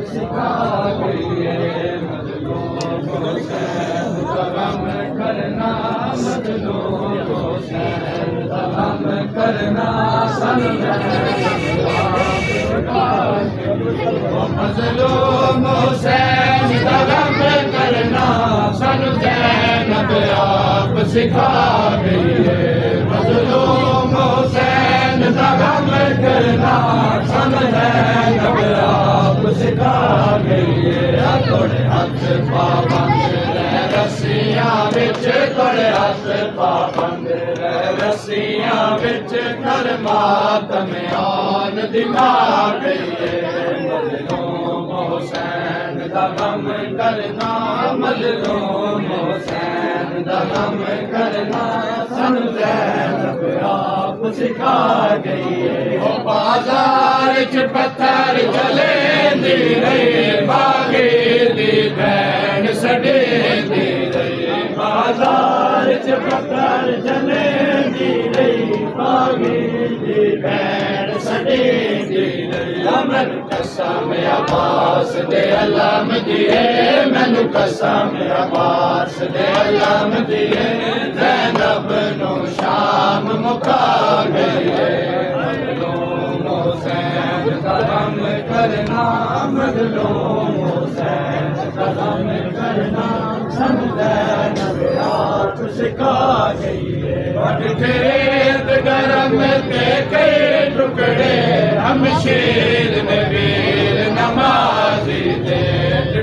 सिखा गई है गम करना मजलूम करना मजलूम हुसैन का गम करना सन ज़ैनब आप सिखा गई है मजलूम हुसैन का गम करना सन ज़ैनब आप सिखा गई है थोड़े हाथ पाबंद रस्सियां बिच थोड़े हाथ पाबंद रस्सियां बिच कर मातम आन दिखा गई है मजलूम हुसैन दा गम करना मजलूम हुसैन दा गम करना सन ज़ैनब आप सिखा गई है ओ बाजार च पत्थर चले दी रही बागे दी भैन सडे दी रही बाजार च पत्थर चले दी रही बागे दी भैन सडे दी रही मैनू कसम अब्बास दे अलम दिए मैनू कसम अब्बास दे अलम दिए ज़ैनब नू शाम मुका गई है मजलूम हुसैन का गम करना मजलूम हुसैन का गम करना सन ज़ैनब आप सिखा गई है खेत गरम के कई टुकड़े हम शेर में वीर नमाजी दे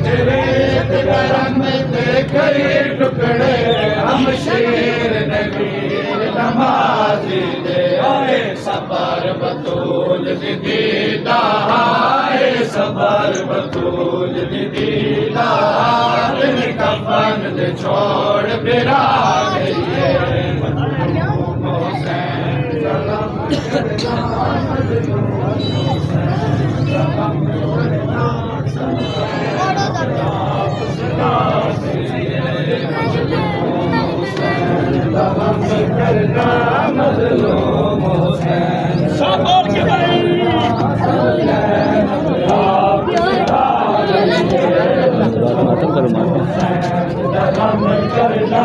खेत गरम के कई टुकड़े हम शेर में वीर नमाजी दे आए सबर बतूल दीदा आए सबर बतूल दीदा कफन दे छोड़ बिरा गई है मजलूम हुसैन का गम करना मजलूम हुसैन का गम करना सन ज़ैनब आप सिखा गई है मजलूम हुसैन का गम करना मजलूम हुसैन साबर के भाई गम करना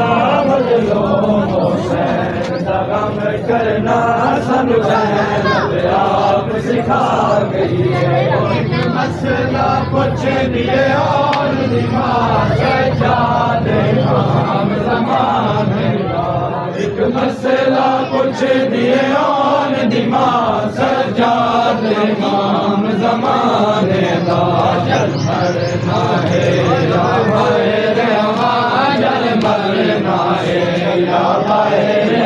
मजलूम हुसैन का गम करना सन ज़ैनब आप सिखा गई है एक मसला पूछ दिए और दिमाग जाने हम ज़माने का एक मसला पूछ दिए और दिमाग सजादे हम ज़माने का जल मरना है या मेरे जल मरना है या मेरे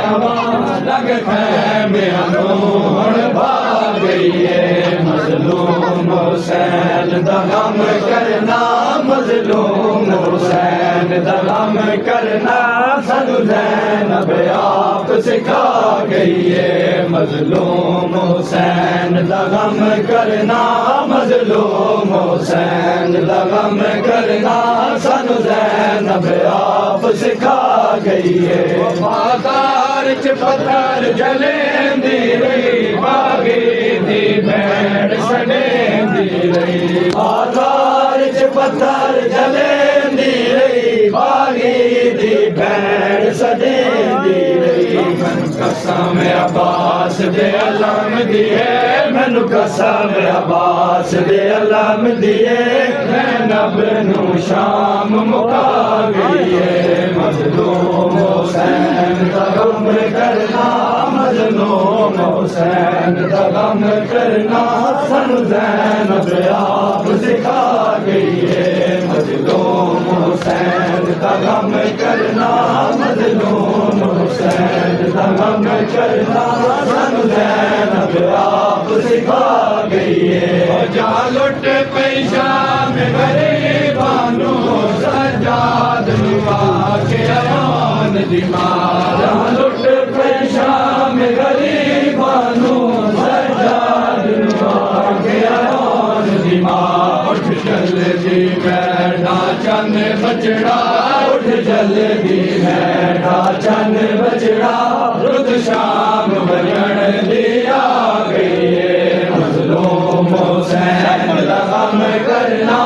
लग खैमे अनूर भाग गई है मजलूम हुसैन दा गम करना मजलूम हुसैन दा गम करना सन ज़ैनब आप सिखा गई है मजलूम हुसैन दा गम करना मजलूम हुसैन दा गम करना सन ज़ैनब आप सिखा गई है बाजार च पत्थर जलेंदी रही बागे दी भैन सडेंदी रही बाजार च पत्थर जलेंदी रही बागे दी भैन सडेंदी रही मैनू कसम अब्बास दे अलम दिए मैनू कसम अब्बास दे अलम दिए ज़ैनब नू शाम मुका गई है मजलूम हुसैन का गम करना मजलूम हुसैन का गम करना सन ज़ैनब आप सिखा गई है मजलूम हुसैन का गम करना मजलूम हुसैन का गम करना सन ज़ैनब आप सिखा गई है जा लुट पेशाब गरीबानू सजाद निभा के अमान दिमाग लुट पेशाब गरीबानू सजाद निभा के अमान दिमाग उठ जल्दी बैठा चन बजड़ा उठ जल्दी बैठा चन बजड़ा रुद शाम बजण दिया गई मजलूम हुसैन गम करना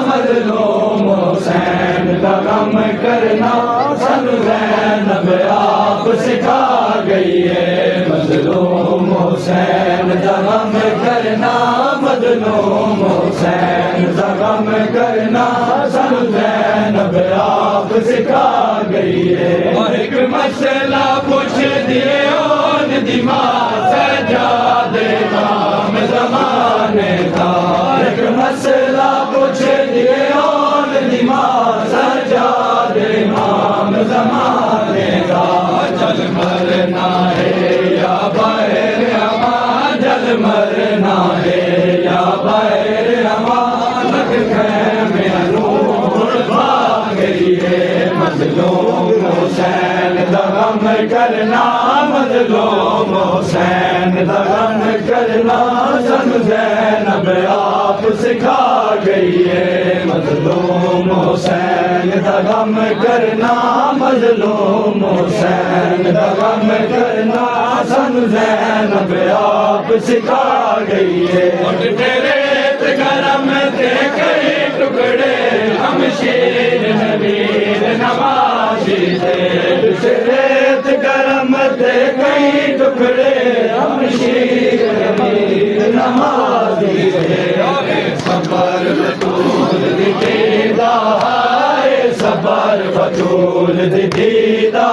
मजलूम हुसैन दा गम करना सानू ज़ैनब आप सिखा गई है मजलूम हुसैन दा गम करना मजलूम हुसैन दा गम करना सानू ज़ैनब आप सिखा गई है एक मसला पूछ दिए ओन दिमाग सजाद इमाम ज़माने का एक मसला पूछ दिए ओन दिमाग सजाद इमाम ज़माने का जल मरना है या बाहर अमा जल मरना है या बाहर अमा लग में नूर भाग गई है मजलूम हुसैन दा गम करना मजलूम हुसैन दा गम करना सानू ज़ैनब आप सिखा गई है मजलूम हुसैन दा गम करना मजलूम हुसैन दा गम करना सानू ज़ैनब आप सिखा गई है तेरे गरम थे कई टुकड़े हम शेर नवीर नवाजी थे रेत गरम थे कई टुकड़े हम शेर नवीर नवाजी थे सबर बतूल दीदा सबर बतूल दीदा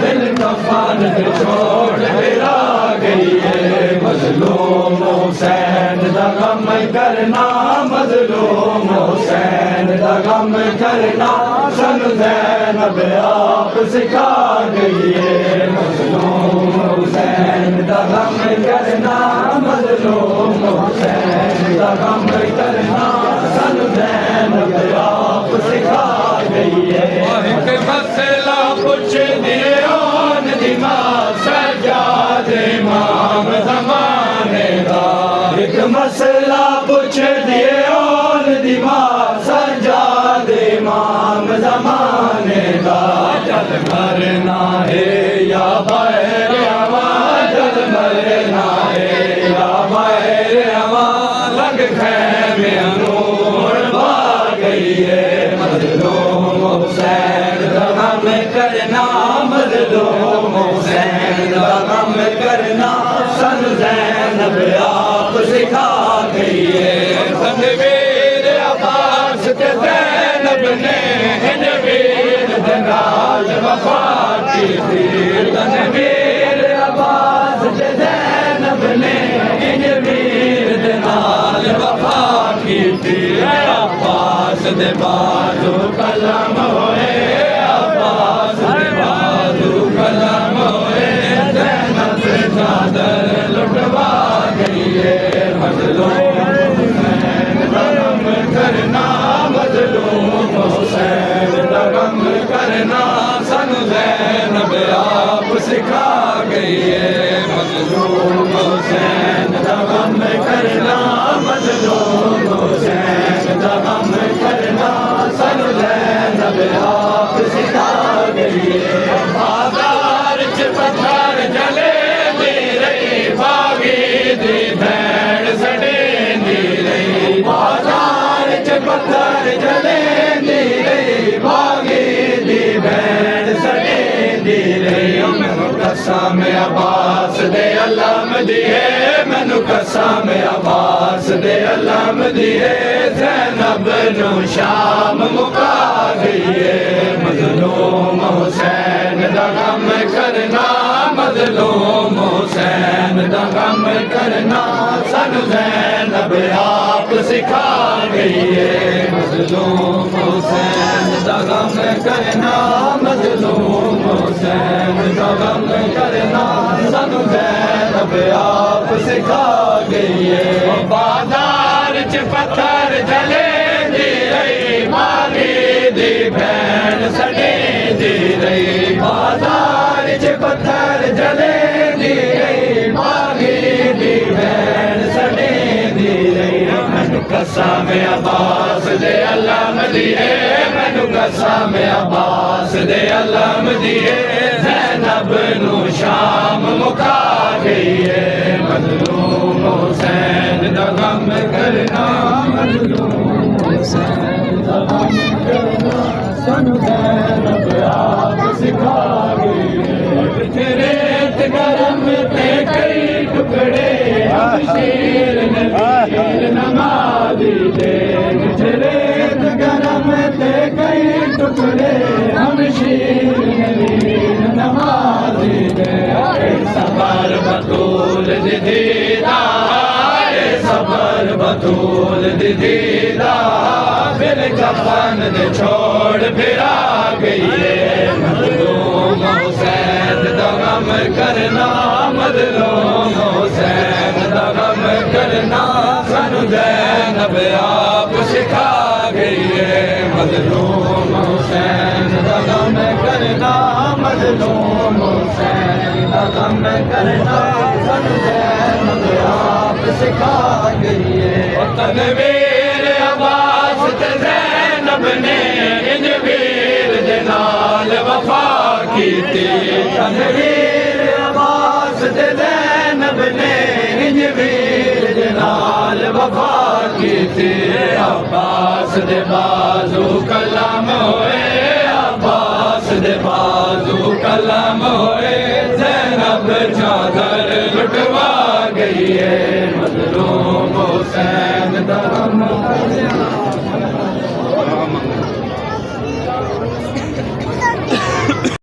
दिल कफन छोड़ फिरा गई है मजलूम हुसैन दा गम करना मजलूम हुसैन दा गम करना सानू ज़ैनब आप सिखा गई है मजलूम हुसैन दा गम करना मजलूम हुसैन दा गम करना सानू ज़ैनब आप सिखा गई है एक मसला पूछ दिए ओन दिमाग सजाद इमाम ज़माने का एक मसला पूछ दिए ओन दिमाग सजाद इमाम ज़माने का जल मरना है या बाहर अमा जल मरना है या बाहर अमा लग में नूर भाग गई है मजलूम हुसैन दा गम करना मजलूम हुसैन दा गम करना सानू ज़ैनब आप सिखा गई है तनवीर अब्बास ते ज़ैनब ने वीर दे नाल वफा की थी तनवीर अब्बास ते ज़ैनब ने वीर दे नाल वफा की थी अब्बास दे बाजू कलम होए अब्बास दे बाजू कलम होए ज़ैनब से चादर लुटवा गई है मजलूम हुसैन दा गम करना मजलूम हुसैन दा गम करना सानू ज़ैनब आप सिखा गई है मजलूम हुसैन दा गम करना मजलूम हुसैन दा गम करना सानू ज़ैनब आप सिखा गई है बाजार च पत्थर जले दी रही बागी दी भैन सड़े दी रही बाजार च पत्थर जले दी रही बागी दी भैन सड़े दी रही मैनू कसम अब्बास दे अलम दी है मैनू कसम अब्बास दे अलम दी है ज़ैनब नू शाम मुका गई है मजलूम हुसैन दा गम करना मजलूम हुसैन दा गम करना सानू ज़ैनब आप सिखा गई है मजलूम हुसैन दा गम करना मजलूम हुसैन दा गम करना सानू ज़ैनब आप सिखा गई है बाजार च पत्थर जले दी रही माली दी भैन सड़े दी रही बाजार च पत्थर जले दी रही माली दी भैन सड़े दी रही मैनू कसम अब्बास दे अलम दी है मैनू कसम अब्बास दे अलम दी है ज़ैनब नू शाम मुका गई है मजलूम हुसैन दा गम करना सानू ज़ैनब आप सिखा गई है रेत गरम ते कई टुकड़े हम शेर नबीर नमाज़ी दे रेत गरम ते कई टुकड़े हम शेर नबीर नमाज़ी दे सबर बतूल दीदा सबर बतूल दीदा फिर कफन दे छोड़ फिरा गई है मज़लूम हुसैन दा गम करना मज़लूम हुसैन दा गम करना सानू ज़ैनब आप सिखा गई है मज़लूम हुसैन दा गम करना मज़लूम हुसैन दा गम करना सानू ज़ैनब आप सिखा गई है तनवीर अब्बास ते ज़ैनब ने इन वीर दे नाल वफा कीती तनवीर अब्बास ते ज़ैनब ने इन वीर दे नाल वफा कीती अब्बास दे बाजू कलम होए अब्बास दे बाजू कलम होए ज़ैनब चादर लुटवा गई है मज़लूम हुसैन दा गम